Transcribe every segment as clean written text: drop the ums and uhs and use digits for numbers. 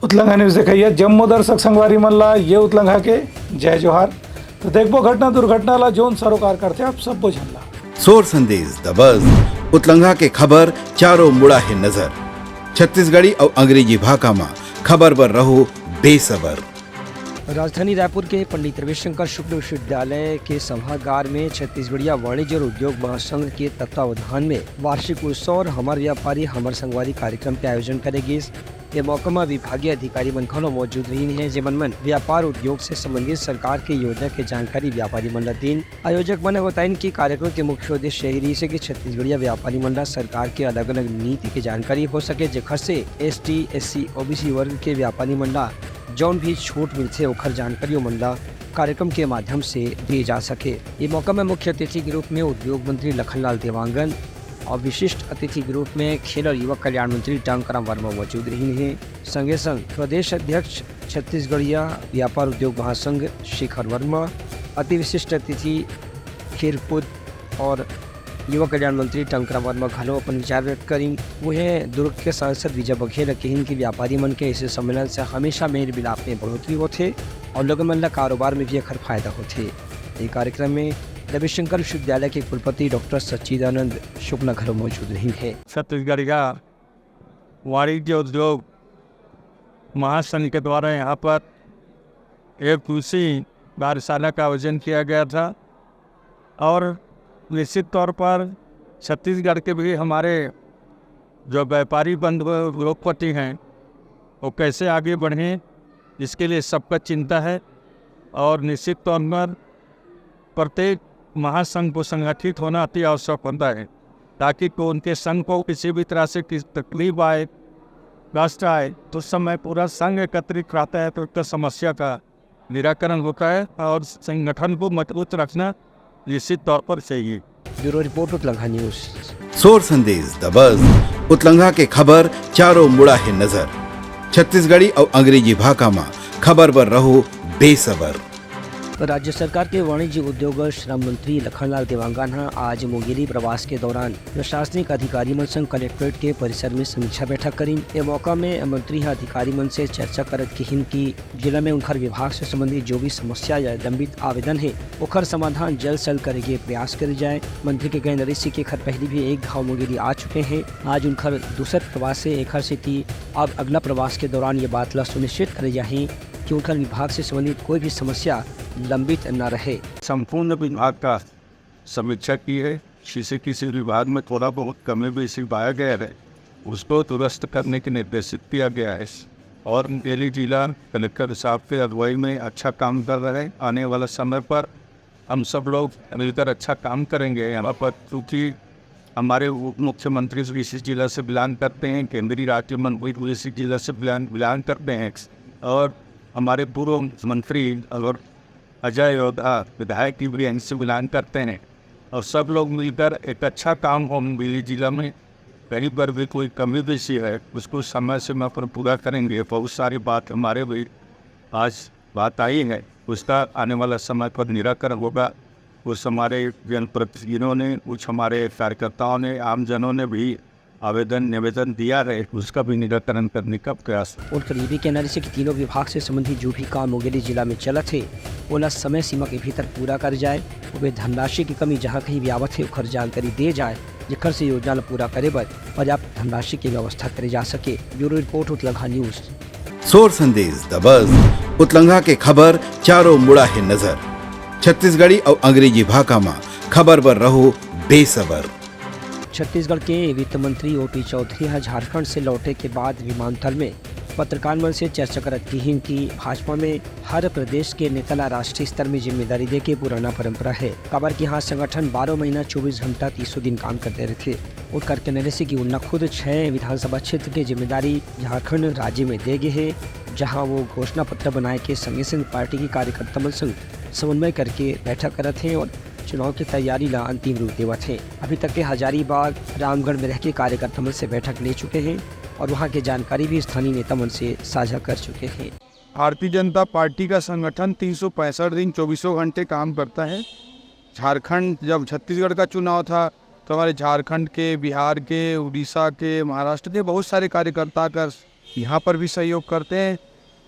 उतलंघा news देखिए जम्मू दर्शक संगवारी मल्ला ये उतलंघा के जय जोहार। तो देखो घटना दुर्घटना ला जोन सरोकार करते आप सब बुझला सोर संदेश द बज़ उतलंघा के खबर चारों मुड़ा है नजर। छत्तीसगढ़ी और अंग्रेजी भाषा में खबर पर रहो बेसबर। राजधानी रायपुर के पंडित रविशंकर शुक्ल विश्वविद्यालय के सभागार में छत्तीसगढ़िया वाणिज्य और उद्योग महासंघ के तत्वावधान में वार्षिक उत्सव और हमर व्यापारी हमर संगवारी कार्यक्रम के आयोजन करेगी। ये मौका में विभागीय अधिकारी मन घलो मौजूद रही है, जेमन मन व्यापार उद्योग से संबंधित सरकार की योजना के जानकारी व्यापारी मन दिन। आयोजक मन बताइन कि कार्यक्रम के मुख्य उद्देश्य यही रही है कि छत्तीसगढ़िया व्यापारी मन सरकार के अलग अलग नीति की जानकारी हो सके, जेखर से ST SC OBC वर्ग के व्यापारी मन जौन भी छूट मिलते ओखर जानकारी मंडला कार्यक्रम के माध्यम से दिए जा सके। ये मौका में मुख्य अतिथि के रूप में उद्योग मंत्री लखनलाल देवांगन और विशिष्ट अतिथि के रूप में खेल और युवा कल्याण मंत्री टांकराम वर्मा मौजूद रही हैं। संगे संग प्रदेश अध्यक्ष छत्तीसगढ़िया व्यापार उद्योग महासंघ शेखर वर्मा, अति विशिष्ट अतिथि खेलकूद और युवा कल्याण मंत्री टांकराम वर्मा घलो अपन विचार व्यक्त करी। वह दुर्ग के सांसद विजय बघेल कहिन कि व्यापारी मन के इस सम्मेलन से हमेशा मेल मिलाप में बढ़ोतरी होते और लोगों मन ला कारोबार में भी अखर फायदा होते। ये कार्यक्रम में रविशंकर विश्वविद्यालय के कुलपति डॉक्टर सच्चिदानंद शुक्ला घलो मौजूद रही है। छत्तीसगढ़ का वाणिज्य उद्योग महासंघ के द्वारा यहाँ पर एक कृषि कार्यशाला का आयोजन किया गया था और निश्चित तौर पर छत्तीसगढ़ के भी हमारे जो व्यापारी बंधु उद्योगपति हैं वो कैसे आगे बढ़ें, इसके लिए सबका चिंता है। और निश्चित तौर पर प्रत्येक महासंघ को संगठित होना अति आवश्यक होता है, ताकि को उनके संघ को किसी भी तरह से किसी तकलीफ आए, कष्ट आए तो उस समय पूरा संघ एकत्रित रहता है तो उसका समस्या का निराकरण होता है और संगठन को मजबूत रखना निश्चित तौर पर चाहिए। ब्यूरो रिपोर्ट उतलंघा न्यूज। सोर संदेश द बज़ उतलंघा के खबर चारों मुड़ा है नजर। छत्तीसगढ़ी और अंग्रेजी भाषा में खबर पर रहो बेसबर। राज्य सरकार के वाणिज्य उद्योग और श्रम मंत्री लखनलाल देवांगन आज मुंगेली प्रवास के दौरान प्रशासनिक अधिकारी मन संग कलेक्ट्रेट के परिसर में समीक्षा बैठक करी। ये मौका में मंत्री अधिकारी मन से चर्चा करत कहिन कि जिला में उनकर विभाग से संबंधित जो भी समस्या या लंबित आवेदन है ओखर समाधान जल्द से जल्द करे के प्रयास करे जाए। मंत्री के गए नरेश के घर पहले भी एक घाव मुंगेली आ चुके हैं। आज उनकर दूसरे प्रवास से एक से थी। अब अगला प्रवास के दौरान ये बात ला सुनिश्चित करे जाए कि उनका विभाग से संबंधित कोई भी समस्या लंबित न रहे। संपूर्ण विभाग का समीक्षा की है। किसी विभाग में थोड़ा बहुत कमी बेसी पाया गया है, उसको दुरुस्त करने के निर्देशित किया गया है और मुंगेली जिला कलेक्टर साहब के अगुवाई में अच्छा काम कर रहे हैं। आने वाला समय पर हम सब लोग मिलकर अच्छा काम करेंगे यहाँ पर, क्योंकि हमारे उप मुख्यमंत्री इसी जिला से बिलोंग करते हैं, केंद्रीय राज्य मंत्री इसी जिला से बिलोंग करते हैं और हमारे पूर्व मंत्री और अजय योद्धा विधायक की भी से बिलोंग करते हैं और सब लोग मिलकर एक अच्छा काम हो मुंगेली जिला में। कहीं पर भी कोई कमी बेसी है उसको समय समय पर पूरा करेंगे। बहुत सारी बात हमारे भी आज बात आई है, उसका आने वाला समय पर निराकरण होगा। कुछ हमारे जनप्रतिनिधियों ने, कुछ हमारे कार्यकर्ताओं ने, आमजनों ने भी आवेदन निवेदन दिया है, उसका भी निराकरण करने का प्रयास। उनका ये भी कहना है कि तीनों विभाग से संबंधित जो भी काम मुंगेली जिला में चला थे वो समय सीमा के भीतर पूरा कर जाए। वे धनराशि की कमी जहाँ कहीं भी आवत है उखर जानकारी दे जाए, जिखर से योजना पूरा करे बर पर्याप्त धनराशि की व्यवस्था करे जा सके। ब्यूरो रिपोर्ट उतलंघा न्यूज। सोर संदेश द बज़ उतलंघा के खबर चारों मुड़ा है नजर। छत्तीसगढ़ी और अंग्रेजी भाषा में खबर पर रहो बेसबर। छत्तीसगढ़ के वित्त मंत्री OP चौधरी झारखंड से लौटे के बाद विमानतल में पत्रकार मन से चर्चा करत कहिन कि भाजपा में हर प्रदेश के नेता ला राष्ट्रीय स्तर में जिम्मेदारी दे के पुराना परंपरा है। खबर की यहाँ संगठन 12 महीना 24 घंटा 300 दिन काम करते रहते। और करके नरेश की उन्ना खुद 6 विधानसभा क्षेत्र की जिम्मेदारी झारखंड राज्य में दे गए है, जहाँ वो घोषणा पत्र बनाए के संगे संग पार्टी की कार्यकर्ता मन संग समन्वय करके बैठक करते हैं और चुनाव की तैयारी ला अंतिम रूप देवत है। अभी तक के हजारीबाग रामगढ़ में रह के कार्यकर्ता मन से बैठक ले चुके हैं और वहां की जानकारी भी स्थानीय नेता मन से साझा कर चुके हैं। भारतीय जनता पार्टी का संगठन 365 दिन 24 घंटे काम करता है। झारखंड, जब छत्तीसगढ़ का चुनाव था तो हमारे झारखंड के, बिहार के, उड़ीसा के, महाराष्ट्र के बहुत सारे कार्यकर्ता का यहाँ पर भी सहयोग करते हैं।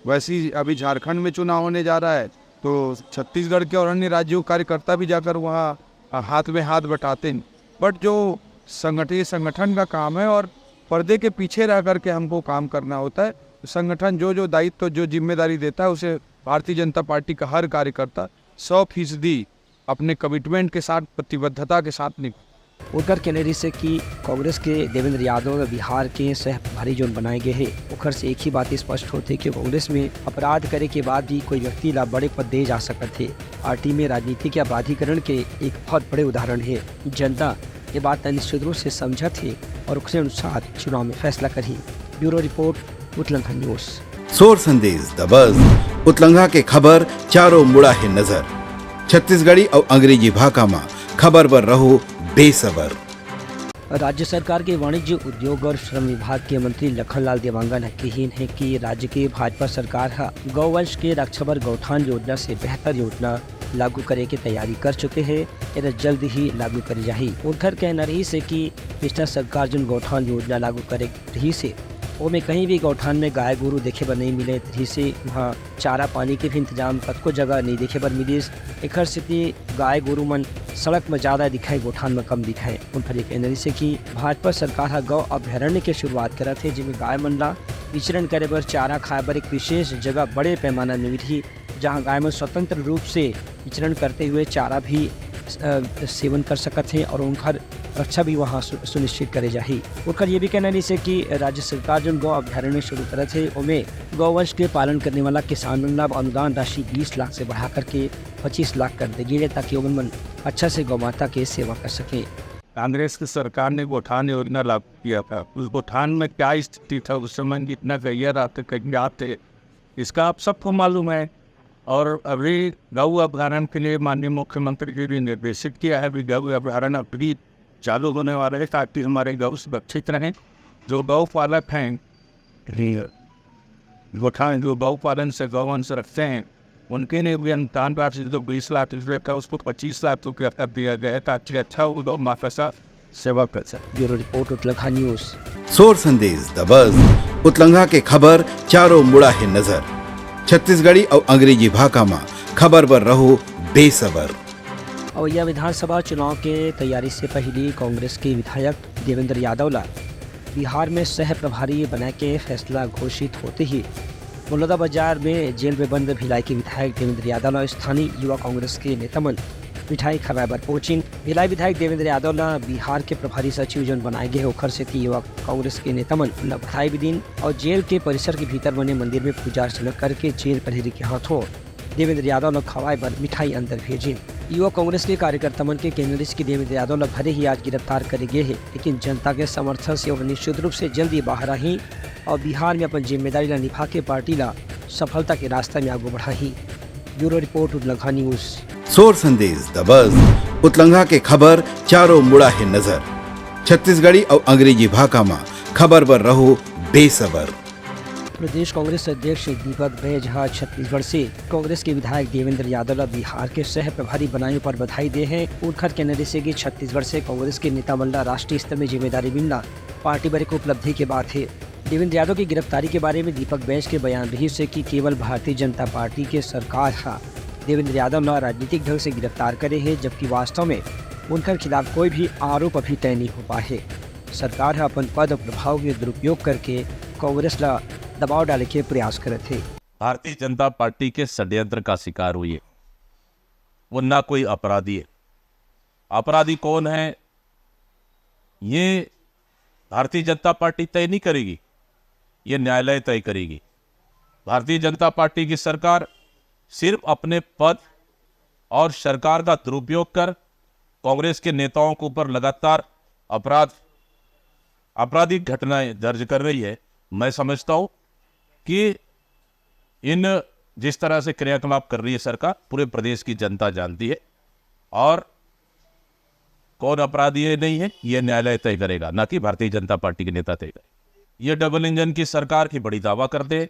वैसे ही अभी झारखंड में चुनाव होने जा रहा है तो छत्तीसगढ़ के और अन्य राज्यों के कार्यकर्ता भी जाकर वहाँ हाथ में हाथ बटाते हैं। बट जो संगठन का काम है और पर्दे के पीछे रह कर के हमको काम करना होता है। संगठन जो दायित्व जो जिम्मेदारी देता है उसे भारतीय जनता पार्टी का हर कार्यकर्ता 100% अपने कमिटमेंट के साथ, प्रतिबद्धता के साथ निभाता। उनकर कहने से कि कांग्रेस के देवेंद्र यादव बिहार के सह प्रभारी जोन बनाए गए हैं। उखर से एक ही बात स्पष्ट होती कि कांग्रेस में अपराध करे के बाद भी कोई व्यक्ति ला बड़े पद दे जा सकते थे। पार्टी में राजनीति के अपराधीकरण के एक बहुत बड़े उदाहरण है। जनता ये बात निश्चित रूप से समझा थे और उसके अनुसार चुनाव में फैसला करी। ब्यूरो रिपोर्ट, उत्तलंघा न्यूज। सोर संदेश द बज़ उतलंघा के खबर चारों मुड़ा है नजर। छत्तीसगढ़ी और अंग्रेजी भाषा में खबर पर रहो बेसबर। राज्य सरकार के वाणिज्य उद्योग और श्रम विभाग के मंत्री लखनलाल देवांगन कहन है कि राज्य की भाजपा सरकार गौवंश के रक्षा बर गौठान योजना से बेहतर योजना लागू करे की तैयारी कर चुके हैं। यह जल्द ही लागू करी जाही। उनकर कहना रही से कि पिछला सरकार जो गौठान योजना लागू करे रही से में कहीं भी गौठान में गाय गोरू देखे बर नहीं मिले रही से वहाँ चारा पानी के भी इंतजाम कतको जगह नहीं देखे बर मिलिस। एक स्थिति गाय गोरू मन सड़क में ज़्यादा दिखाए, गौठान में कम दिखाए। उनका ये कहना से कि भाजपा सरकार गौ अभ्यारण्य के शुरुआत करा थे जिसमें गाय मन ला विचरण करे बर, चारा खाए बर एक विशेष जगह बड़े पैमाना में मिली, जहाँ गाय में स्वतंत्र रूप से विचरण करते हुए चारा भी सेवन कर सकते हैं और उनका रक्षा भी वहाँ सुनिश्चित करे जाही। उनका ये भी कहना नहीं से कि राज्य सरकार जो गौ अभ्यारण्य शुरू करे थे उनमें गौवंश के पालन करने वाला किसानों ला अनुदान राशि 20 लाख से बढ़ा करके 25 लाख कर देगी ताकि उन अच्छा से गौ माता की सेवा कर सके। कांग्रेस की सरकार ने गौठान योजना लागू किया था। उस गौठान में क्या स्थिति था उस समय, कितना गैया आते कहीं आते, इसका आप सबको मालूम है। और अभी गौ अभ्यारण्य के लिए माननीय मुख्यमंत्री जी ने निर्देशित किया है। अभी गौ अभ्यारण्य अभी चालू होने वाले हैं ताकि हमारे गौ सुरक्षित रहें। जो गौ पालक हैं, गौठान जो गौ पालन से गौवंश रखते हैं, उनके लिए भी अनुदान राशि जो 20 लाख रुपये का उसको 25 लाख रुपये कर दिया गया है ताकि अच्छा वो गौ माता का सेवा कर सके। ब्यूरो रिपोर्ट, उत्तलंघा न्यूज। सोर संदेश द बज़ उतलंघा के खबर चारों मुड़ा है नजर। छत्तीसगढ़ी और अंग्रेजी भाषा में खबर पर रहो बेसबर। औरैया विधानसभा चुनाव के तैयारी से पहले कांग्रेस के विधायक देवेंद्र यादव ला बिहार में सह प्रभारी बना के फैसला घोषित होते ही बलौदाबाजार में जेल में बंद भिलाई के विधायक देवेंद्र यादव ला स्थानीय युवा कांग्रेस के नेता मन मिठाई खवाए बर पहुंचिन। भिलाई विधायक देवेंद्र यादव ला बिहार के प्रभारी सचिव जो बनाए गए ओखर से युवा कांग्रेस के नेता मन बधाई भी दिन और जेल के परिसर के भीतर बने मंदिर में पूजा अर्चना करके जेल प्रहरी के हाथों देवेंद्र यादव ने खवाए बर मिठाई अंदर भेजी। युवा कांग्रेस के कार्यकर्ता मन के कहने की देवेंद्र यादव ने भले ही आज गिरफ्तार करे गए है, लेकिन जनता के समर्थन से और निश्चित रूप से जल्दी बाहर आई और बिहार में अपन जिम्मेदारी ला निभा के पार्टी ला सफलता के रास्ते में आगे बढ़ाई। ब्यूरो रिपोर्ट, उत्तलंघा न्यूज। सोर संदेश द बज़ उतलंघा के खबर चारों मुड़ा है नजर। छत्तीसगढ़ी और अंग्रेजी भाषा में खबर पर रहो बेसबर। प्रदेश कांग्रेस अध्यक्ष दीपक बैजहा छत्तीसगढ़ से कांग्रेस के विधायक देवेंद्र यादव ला बिहार के सह प्रभारी बनाने पर बधाई दे हैं। उनका कहना से कि छत्तीसगढ़ से कांग्रेस के नेता मंडल राष्ट्रीय स्तर में जिम्मेदारी मिलना पार्टी बड़े को उपलब्धि के बात है। देवेंद्र यादव की गिरफ्तारी के बारे में दीपक बैज के बयान रही से कि केवल भारतीय जनता पार्टी के सरकार देवेंद्र यादव ला राजनीतिक ढंग से गिरफ्तार करे है, जबकि वास्तव में उनके खिलाफ कोई भी आरोप अभी तय नहीं हो पाए। सरकार अपन पद और प्रभाव के दुरुपयोग करके कांग्रेस ला दबाव डाले के प्रयास करे थे। भारतीय जनता पार्टी के षड्यंत्र का शिकार हुई है। वो ना कोई अपराधी है। अपराधी कौन है ये भारतीय जनता पार्टी तय नहीं करेगी, ये न्यायालय तय करेगी। भारतीय जनता पार्टी की सरकार सिर्फ अपने पद और सरकार का दुरुपयोग कर कांग्रेस के नेताओं के ऊपर लगातार आपराधिक घटनाएं दर्ज कर रही है। मैं समझता हूं कि इन जिस तरह से क्रियाकलाप कर रही है सरकार, पूरे प्रदेश की जनता जानती है और कौन अपराधी है नहीं है ये न्यायालय तय करेगा, ना कि भारतीय जनता पार्टी के नेता तय करेगा। ये डबल इंजन की सरकार की बड़ी दावा करते हैं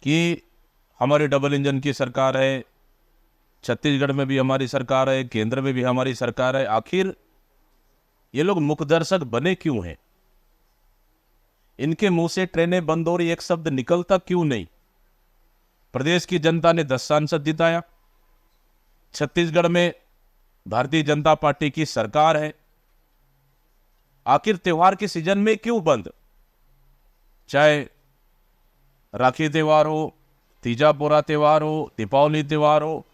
कि हमारी डबल इंजन की सरकार है, छत्तीसगढ़ में भी हमारी सरकार है, केंद्र में भी हमारी सरकार है। आखिर ये लोग मुखदर्शक बने क्यों हैं? इनके मुंह से ट्रेनें बंद हो रही, एक शब्द निकलता क्यों नहीं? प्रदेश की जनता ने 10 सांसद जिताया, छत्तीसगढ़ में भारतीय जनता पार्टी की सरकार है, आखिर त्योहार के सीजन में क्यों बंद? चाहे राखी त्योहार हो, तीजा पोरा त्योहार हो, दीपावली त्योहार हो,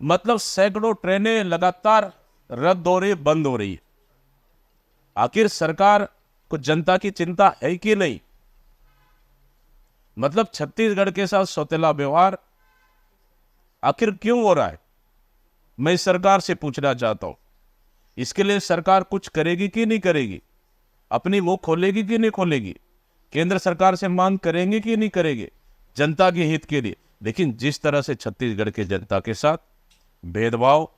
मतलब सैकड़ों ट्रेनें लगातार रद्द हो रही, बंद हो रही है। आखिर सरकार को जनता की चिंता है कि नहीं? मतलब छत्तीसगढ़ के साथ सौतेला व्यवहार आखिर क्यों हो रहा है? मैं इस सरकार से पूछना चाहता हूं, इसके लिए सरकार कुछ करेगी कि नहीं करेगी? अपनी मुंह खोलेगी कि नहीं खोलेगी? केंद्र सरकार से मांग करेंगे कि नहीं करेंगे जनता के हित के लिए? लेकिन जिस तरह से छत्तीसगढ़ के जनता के साथ भेदभाव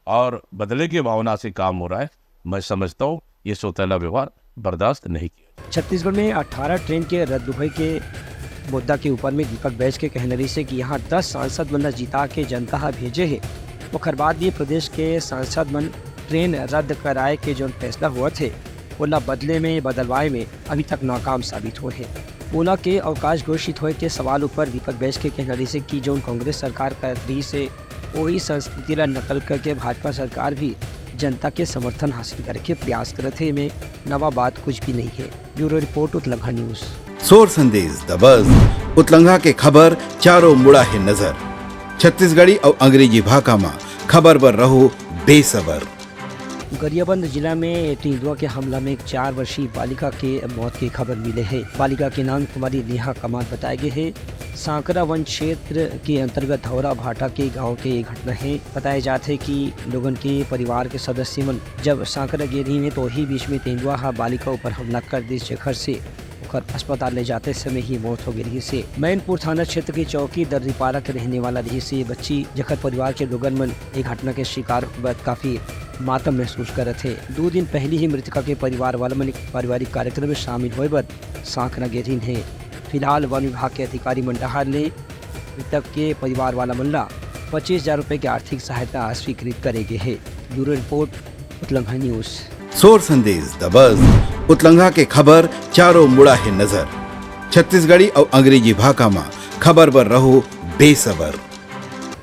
और बदले की भावना से काम हो रहा है, मैं समझता हूं ये सौतेला व्यवहार बर्दाश्त नहीं किया। छत्तीसगढ़ में 18 ट्रेन के रद्द होने के मुद्दा के ऊपर में दीपक बैज के कहने रही से कि यहाँ 10 सांसद मन जीता के जनता भेजे है, ओकर बाद ये प्रदेश के सांसद मन ट्रेन रद्द कराए के जो फैसला हुआ थे ओला बदले में बदलवाए में अभी तक नाकाम साबित हुए हैं। ओला के अवकाश घोषित होए के सवाल ऊपर दीपक बैज के कहने रही से कि जो कांग्रेस सरकार कर रही से वही संस्कृति ला नकल करके भाजपा सरकार भी जनता के समर्थन हासिल करके प्रयास करते हैं, में नवा बात कुछ भी नहीं है। ब्यूरो रिपोर्ट उत्लंघा न्यूज़। सोर संदेश द बज़ उतलंघा के खबर चारों मुड़ा है नजर। छत्तीसगढ़ी और अंग्रेजी भाषा में खबर पर रहो बेसबर। गरियाबंद जिला में तेंदुआ के हमला में एक 4 वर्षीय बालिका के मौत की खबर मिले है। बालिका के नाम कुमारी नेहा कमाल बताए गए है। सांकरा वन क्षेत्र के अंतर्गत धौरा भाटा के गांव के एक घटना है। बताए जाते कि लोगन के परिवार के सदस्य मन जब सांकरा गिरी में तो ही बीच में तेंदुआ बालिका ऊपर हमला कर दी, जेखर से अस्पताल ले जाते समय ही मौत हो गई से। मैनपुर थाना क्षेत्र की चौकी दर्रीपारा के रहने वाला रही से बच्ची, जखर परिवार के लोगन मन एक घटना के शिकार होकर काफी मातम महसूस कर थे। 2 दिन पहले ही मृतका के परिवार वाला मन पारिवारिक कार्यक्रम में शामिल होए बर सांकरा गिरी है। फिलहाल वन विभाग के अधिकारी मंडहार ने मृतक के परिवार वाला मन 25,000 रुपए की आर्थिक सहायता स्वीकृत करेगे है। ब्यूरो रिपोर्ट उत्लंघा न्यूज़। सोर संदेश द बज़ उतलंघा के खबर चारों मुड़ा है नजर। छत्तीसगढ़ी और अंग्रेजी भाषा में खबर पर रहो बेसबर।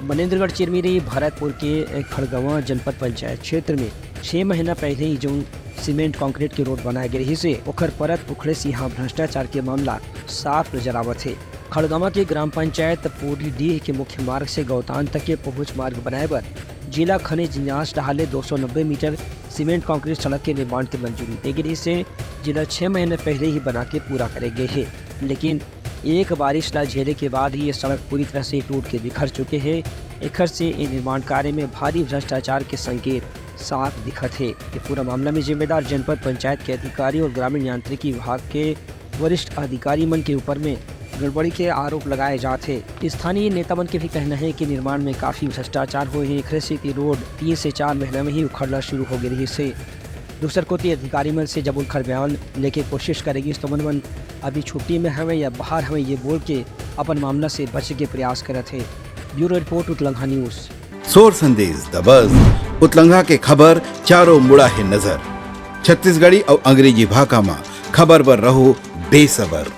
मनेन्द्रगढ़ चिरमिरी भरतपुर के खड़गवां जनपद पंचायत क्षेत्र में 6 महीना पहले ही जो सीमेंट कंक्रीट की रोड बनाए गए से ओखर परत उखड़े से यहाँ भ्रष्टाचार के मामला साफ नजर आवत है। खड़गवां के ग्राम पंचायत पूरी डीह के मुख्य मार्ग से गौतान तक के पहुँच मार्ग बनाए पर जिला खनिज न्यास डहाले 290 मीटर सीमेंट कंक्रीट सड़क के निर्माण की मंजूरी दी गई से जिला 6 महीने पहले ही बना के पूरा करे गए है। लेकिन एक बारिश ला झेले के बाद ही ये सड़क पूरी तरह से टूट के बिखर चुके हैं। एखर से इन निर्माण कार्य में भारी भ्रष्टाचार के संकेत साफ दिखत है। ये पूरा मामला में जिम्मेदार जनपद पंचायत के अधिकारी और ग्रामीण यांत्रिकी विभाग के वरिष्ठ अधिकारी मन के ऊपर में गड़बड़ी के आरोप लगाए जाते हैं। स्थानीय नेता मन के भी कहना है कि निर्माण में काफी भ्रष्टाचार हुए हैं। एक से की रोड 3 से 4 महीने में ही उखड़ना शुरू हो गई से दूसर को अधिकारी मन से जब उनका बयान लेके कोशिश करेगी तो मन अभी छुट्टी में हमें या बाहर हमें ये बोल के अपन मामला से बचने के प्रयास करे थे। ब्यूरो रिपोर्ट उत्लंघा न्यूज़। सोर संदेश द बज़ उतलंघा के खबर चारों मुड़ा है नजर। छत्तीसगढ़ी और अंग्रेजी भाषा में खबर पर रहो बेसबर।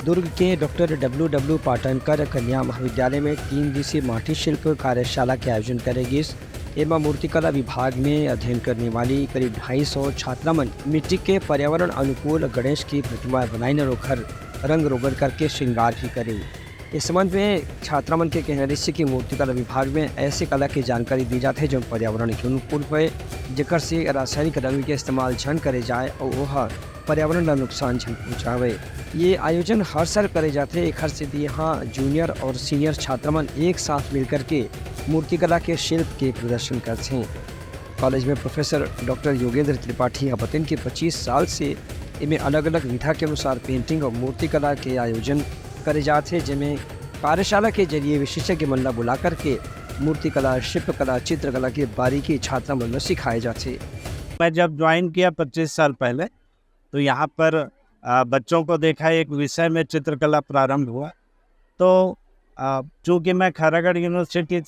दुर्ग के डॉक्टर डब्ल्यू पाटनकर कन्या महाविद्यालय में 3 दिवसीय माटी शिल्प कार्यशाला के आयोजन करेगी। एवं मूर्तिकला विभाग में अध्ययन करने वाली करीब 250 छात्रा मन मिट्टी के पर्यावरण अनुकूल गणेश की प्रतिमा बनाई न रोकर रंग रोगन करके श्रृंगार भी करेंगे। इस संबंध में छात्रा मन के कहने से कि मूर्तिकला विभाग में ऐसे कला की जानकारी दी जाती है जो पर्यावरण के अनुकूल हुए, जेकर से रासायनिक रंग के इस्तेमाल झन करे जाए और वह पर्यावरण का नुकसान झन पहुँचावे। ये आयोजन हर साल करे जाते हैं। एक हर से यहाँ जूनियर और सीनियर छात्र मन एक साथ मिलकर के मूर्तिकला के शिल्प के प्रदर्शन करते हैं। कॉलेज में प्रोफेसर डॉक्टर योगेंद्र त्रिपाठी बताइन कि 25 साल से इनमें अलग अलग विधा के अनुसार पेंटिंग और मूर्तिकला के आयोजन करे जाते हैं, जिनमें कार्यशाला के जरिए विशेषज्ञ मन बुला करके मूर्तिकला, शिल्पकला, चित्रकला की बारीकी छात्रा मन सिखाए जाते। मैं जब ज्वाइन किया 25 साल पहले तो यहाँ पर बच्चों को देखा, एक विषय में चित्रकला प्रारंभ हुआ। तो चूँकि मैं खैरागढ़ यूनिवर्सिटी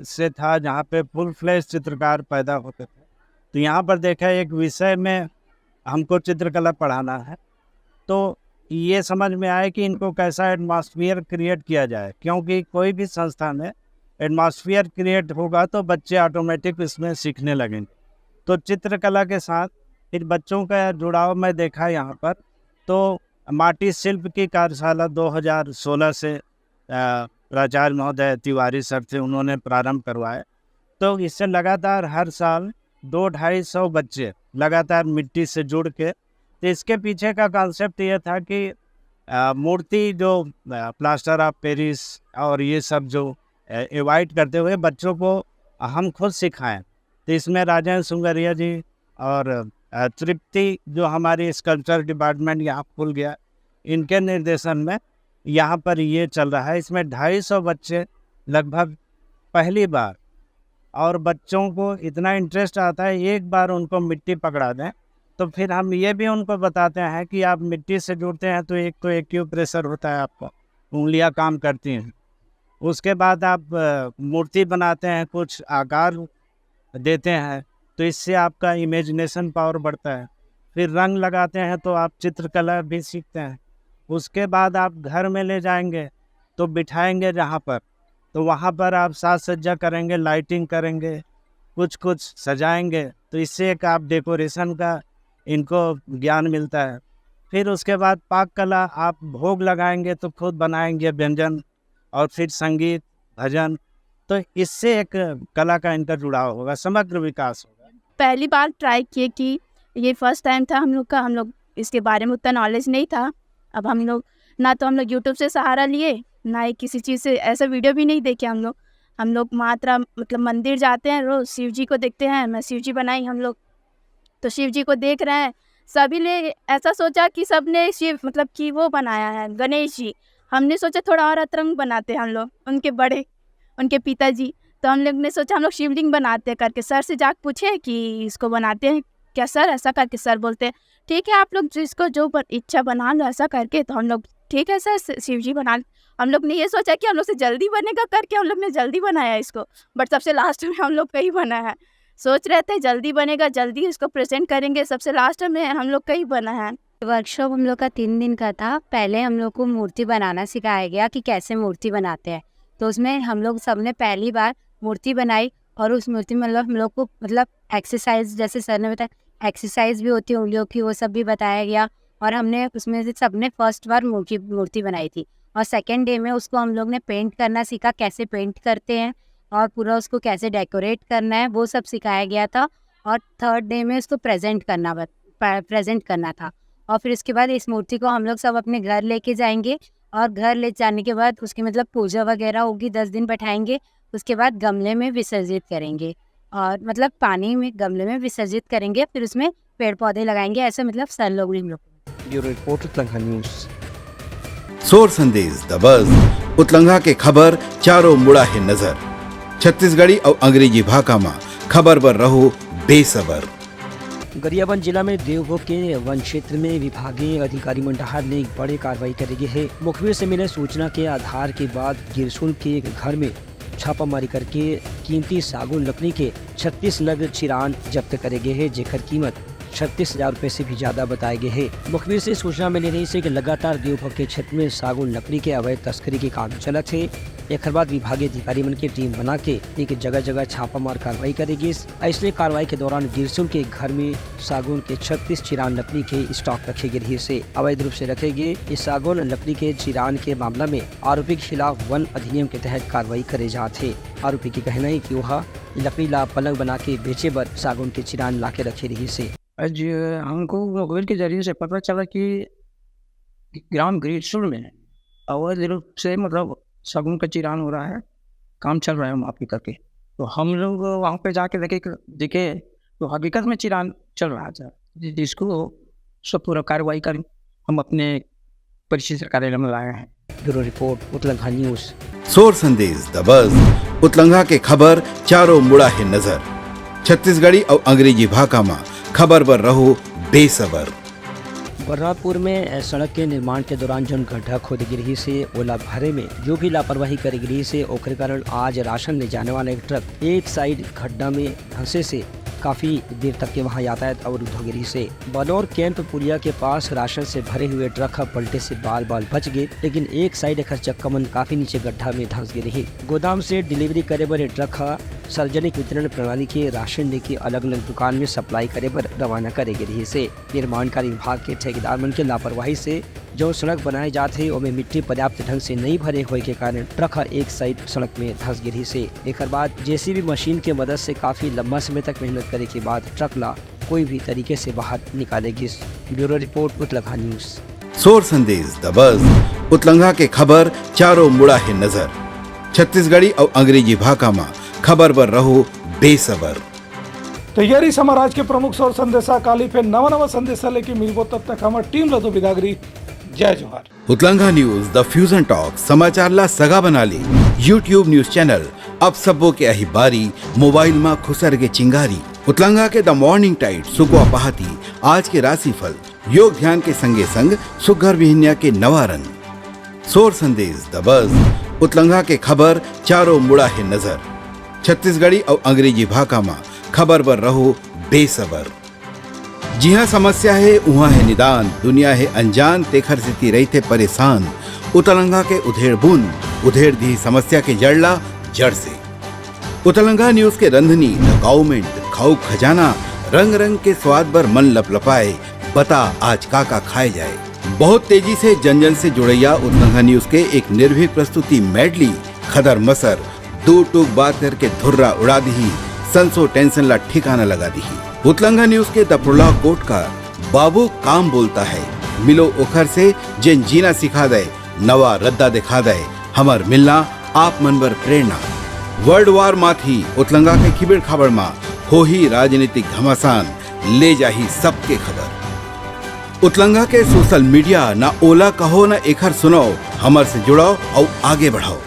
से था जहाँ पे फुल फ्लैश चित्रकार पैदा होते थे, तो यहाँ पर देखा एक विषय में हमको चित्रकला पढ़ाना है। तो ये समझ में आया कि इनको कैसा एटमॉस्फेयर क्रिएट किया जाए, क्योंकि कोई भी संस्था में एटमॉस्फेयर क्रिएट होगा तो बच्चे ऑटोमेटिक इसमें सीखने लगेंगे। तो चित्रकला के साथ इन बच्चों का जुड़ाव मैं देखा यहाँ पर। तो माटी शिल्प की कार्यशाला 2016 से प्राचार्य महोदय तिवारी सर थे, उन्होंने प्रारंभ करवाया। तो इससे लगातार हर साल 200-250 बच्चे लगातार मिट्टी से जुड़ के, तो इसके पीछे का कॉन्सेप्ट ये था कि मूर्ति जो प्लास्टर ऑफ पेरिस और ये सब जो एवॉइड करते हुए बच्चों को हम खुद सिखाएं। तो इसमें राजेंद्र सुंगरिया जी और तृप्ति जो हमारी स्कल्पचर डिपार्टमेंट यहाँ खुल गया, इनके निर्देशन में यहाँ पर ये चल रहा है। इसमें 250 बच्चे लगभग पहली बार, और बच्चों को इतना इंटरेस्ट आता है, एक बार उनको मिट्टी पकड़ा दें तो फिर हम ये भी उनको बताते हैं कि आप मिट्टी से जुड़ते हैं तो एक एक्यूप्रेशर होता है, आपको उंगलियां काम करती हैं। उसके बाद आप मूर्ति बनाते हैं, कुछ आकार देते हैं, तो इससे आपका इमेजिनेशन पावर बढ़ता है। फिर रंग लगाते हैं तो आप चित्रकला भी सीखते हैं। उसके बाद आप घर में ले जाएंगे तो बिठाएंगे जहाँ पर, तो वहाँ पर आप साज सज्जा करेंगे, लाइटिंग करेंगे, कुछ सजाएंगे, तो इससे एक आप डेकोरेशन का इनको ज्ञान मिलता है। फिर उसके बाद पाक कला, आप भोग लगाएंगे तो खुद बनाएंगे व्यंजन, और फिर संगीत भजन, तो इससे एक कला का इनका जुड़ाव होगा, समग्र विकास होगा। पहली बार ट्राई किए कि ये फर्स्ट टाइम था हम लोग का, हम लोग इसके बारे में उतना नॉलेज नहीं था। अब हम लोग ना तो हम लोग यूट्यूब से सहारा लिए, ना ही किसी चीज़ से ऐसा वीडियो भी नहीं देखे। हम लोग मात्रा मतलब मंदिर जाते हैं, रोज़ शिव जी को देखते हैं। मैं शिव जी बनाई, हम लोग तो शिव जी को देख रहे हैं। सभी ने ऐसा सोचा कि सब ने शिव मतलब कि वो बनाया है गणेश जी। हमने सोचा थोड़ा और अतरंग बनाते हैं हम लोग, उनके पिताजी। तो हम लोग ने सोचा हम लोग शिवलिंग बनाते हैं करके सर से जाकर पूछे कि इसको बनाते हैं क्या सर, ऐसा करके सर बोलते हैं ठीक है आप लोग जिसको जो इच्छा बना लो ऐसा करके। तो हम लोग ठीक है सर शिव जी बना। हम लोग ने ये सोचा कि हम लोग से जल्दी बनेगा करके हम लोग ने जल्दी बनाया इसको, बट सबसे लास्ट में हम लोग का ही बना है। सोच रहे थे जल्दी बनेगा, जल्दी इसको प्रेजेंट करेंगे, सबसे लास्ट में हम लोग का ही बना है। वर्कशॉप हम लोग का 3 दिन का था। पहले हम लोग को मूर्ति बनाना सिखाया गया कि कैसे मूर्ति बनाते हैं। तो उसमें हम लोग सबने पहली बार मूर्ति बनाई, और उस मूर्ति में हम लोग को मतलब एक्सरसाइज, जैसे सर ने बताया एक्सरसाइज भी होती है उंगलियों की, वो सब भी बताया गया। और हमने उसमें से सबने फर्स्ट बार मूर्ति बनाई थी। और सेकेंड डे में उसको हम लोग ने पेंट करना सीखा, कैसे पेंट करते हैं और पूरा उसको कैसे डेकोरेट करना है, वो सब सिखाया गया था। और थर्ड डे में उसको प्रेजेंट करना था। और फिर उसके बाद इस मूर्ति को हम लोग सब अपने घर लेके जाएंगे, और घर ले जाने के बाद उसकी मतलब पूजा वगैरह होगी, 10 दिन बैठाएंगे। उसके बाद गमले में विसर्जित करेंगे, और मतलब पानी में गमले में विसर्जित करेंगे, फिर उसमें पेड़ पौधे लगाएंगे। ऐसे मतलब सर लोग भी हम लोग। ब्यूरो रिपोर्ट उत्तलंघा न्यूज़। सोर संदेश द बज़ उतलंघा के खबर चारों मुड़ा है नजर। छत्तीसगढ़ी और अंग्रेजी भाषा में खबर पर रहो बेसबर। गरियाबंद जिला में देवभोग के वन क्षेत्र में विभागीय अधिकारी मंडहार ने एक बड़ी कार्रवाई करेगी है। मुखबिर से मिले सूचना के आधार के बाद गिरसुल के एक घर में छापामारी करके कीमती सागौन लकड़ी के 36 लग चिरान जब्त करे गए हैं, जेकर कीमत 36,000 रुपए से भी ज्यादा बताए गए हैं। मुखबिर से सूचना मिली रही है कि लगातार देवभोग के क्षेत्र में सागौन लकड़ी के अवैध तस्करी के काम चलत है। एक बाद विभागीय अधिकारी मन की टीम बना के एक जगह जगह छापामार कार्रवाई करेगी। ऐसे कार्रवाई के दौरान गिरसुल के घर में सागौन के 36 चिरान लकड़ी के स्टॉक रखे गए रही से अवैध रूप से रखे गए। इस सागौन लकड़ी के चिरान के मामला में आरोपी के खिलाफ वन अधिनियम के तहत कार्रवाई करे जाते। आरोपी की कहना है कि वह लकड़ी ला पलंग बना के बेचे बर सागौन के चिरान ला के रखे रही से। आज हमको मोबाइल के जरिए से पता चला कि ग्राम ग्रीसुल में अवैध रूप से मतलब सागौन का चिरान हो रहा है, काम चल रहा है माफी करके। तो हम लोग वहाँ पे जाके देखे तो हकीकत में चिरान चल रहा था, जिसको सब पूरा कार्रवाई कर हम अपने परिषद कार्यालय में लाए हैं। ब्यूरो रिपोर्ट उत्तलंघा न्यूज़। सोर संदेश द बज़ उतलंघा के खबर चारों मुड़ा है नजर। छत्तीसगढ़ी और अंग्रेजी भाषा में खबर पर रहो बेसबर। बर्रापुर में सड़क के निर्माण के दौरान जन गड्ढा खोद गिरी से ओला भरे में जो भी लापरवाही करेगी से ओकरे कारण आज राशन ले जाने वाला एक ट्रक एक साइड गड्ढा में धंसे से काफी देर तक के वहां यातायात अवरुद्ध हो गई से। बनौर कैंप पुलिया के पास राशन से भरे हुए ट्रक पलटे से बाल बाल बच गए, लेकिन एक साइड एकर चक्कमन काफी नीचे गड्ढा में धंस गए रही। गोदाम से डिलीवरी करे बड़े ट्रक सार्वजनिक वितरण प्रणाली के राशन लेके अलग अलग दुकान में सप्लाई करे पर रवाना करे गए से। निर्माणकारी विभाग के ठेकेदार मन के लापरवाही से जो सड़क बनाए जाते ओमे मिट्टी पर्याप्त ढंग से नहीं भरे होए के कारण ट्रक एक साइड सड़क में धंस गिरी से। एक बाद जेसीबी मशीन के मदद से काफी लंबा समय तक मेहनत करे के बाद ट्रक ला कोई भी तरीके से बाहर निकालेगी। ब्यूरो रिपोर्ट उतलंघा न्यूज। सोर संदेश द बज़ उतलंघा के खबर चारों मुड़ा है नजर। छत्तीसगढ़ी और अंग्रेजी भाषा में खबर पर रहो बेसबर। तैयारी समाराज के प्रमुख सोर संदेशा काली पे नवा नवा संदेशा लेके मिलबो, तब तक हमार टीम ला दो बिदागरी। जय जोहार। उतलंघा न्यूज द फ्यूजन टॉक समाचार ला सगा बना ली। यूट्यूब न्यूज चैनल अब सबो के अही बारी मोबाइल में खुसर के चिंगारी। उतलंघा के द मॉर्निंग टाइट सुगवा पहाती आज के राशिफल योग ध्यान के संगे संग सुघर विहिन्या के नवा रंग। सोर संदेश द बज़ उतलंघा के खबर चारों मुड़ा है नजर। छत्तीसगढ़ी और अंग्रेजी भाषा में खबर पर रहो बेसबर। जी हाँ, समस्या है वहाँ है निदान, दुनिया है अनजान तेखर स्थिति रही थे परेशान। उतलंघा के उधेड़ बूंद उधेड़ दी समस्या के जड़ला जड़ से। उतलंघा न्यूज के रंधनी गवर्नमेंट खाऊ खजाना रंग रंग के स्वाद पर मन लपलपाए। बता आज का खाए जाए। बहुत तेजी से जन जन से जुड़ैया उतलंघा न्यूज के एक निर्भीक प्रस्तुति मेडली खदर मसर दो टूक बात करके धुर्रा उड़ा दी, संसो टेंशन ला ठिकाना लगा दी। उतलंघा न्यूज के दपुरला कोट का बाबू काम बोलता है, मिलो ओखर से जिन जीना सिखा दे, नवा रद्दा दिखा दे, हमर मिलना आप मनबर प्रेरणा। वर्ल्ड वार माथी उतलंघा के खिबड़ खबर मा हो ही राजनीतिक घमासान ले जाही सबके खबर। उतलंघा के सोशल मीडिया ना ओला कहो ना एखर सुनाओ, हमर से जुड़ाओ और आगे बढ़ाओ।